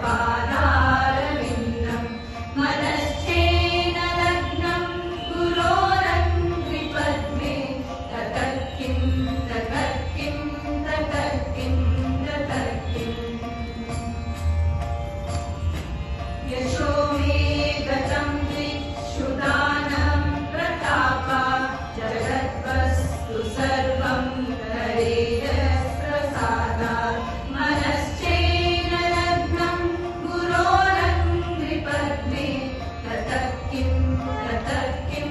पादारविन्दं मनश्चेन लग्नं गुरोरङ्घ्रिपद्मे ततर्किं ततर्किं ततर्किं ततर्किं यशो मे गतं दिक्षुदानं प्रतापा जगद्वस्तु सर्वं हरेयप्रसादात् मनश्चेन लग्नं गुरोरङ्घ्रिपद्मे ततर्किं ततर्किं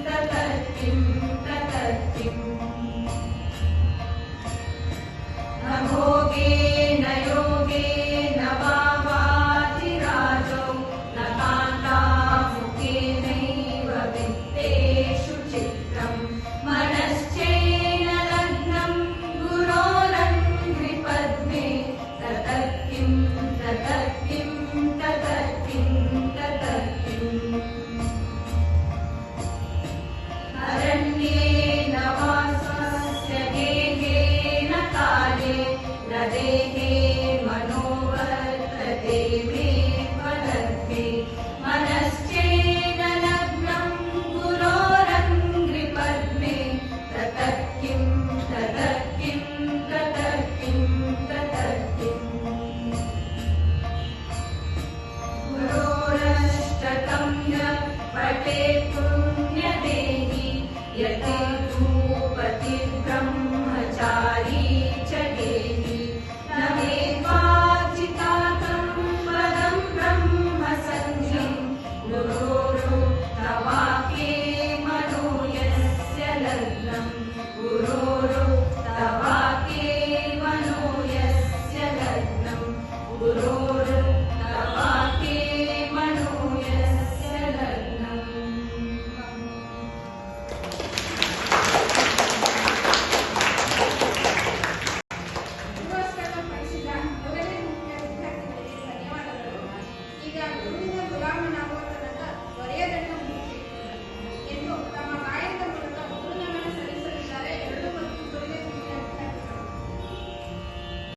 ततर्किं ततर्किम् न भोगेन योगेन वावाधिराजो न कान्तामुखेनैव वित्तेषु चित्तम् मनश्चेन लग्नं गुरोरङ्घ्रिपद्मे ततर्किं ततर्किं ततर्किं ततर्किम् अरण्येन वासस्य गेहेन काले न देहे मनोवर्तते मे फलर्थे मनश्चेन लग्नं गुरोरङ्घ्रिपद्मे ततर्किं ततर्किं ततर्किं ततर्किम् गुरोरष्टकं य पठेत् पुण्यदेहि यते भूपतिर्ब्रह्मचारी च देहि न वेद्वाचितातं पदं ब्रह्मसन्ध्यं गुरोरुक्तवाक्ये मनो यस्य लग्नं गुरोरुक्तवाक्ये मनो यस्य लग्नं गुरोरुक्तवाक्ये मनो यस्य लग्नम् ಪುರಸ್ಕಾರ ಪಡಿಸಿದ ಮೊದಲನೇ ಮುಖ್ಯ ವಿದ್ಯಾರ್ಥಿಗಳಿಗೆ ಧನ್ಯವಾದಗಳು. ಈಗ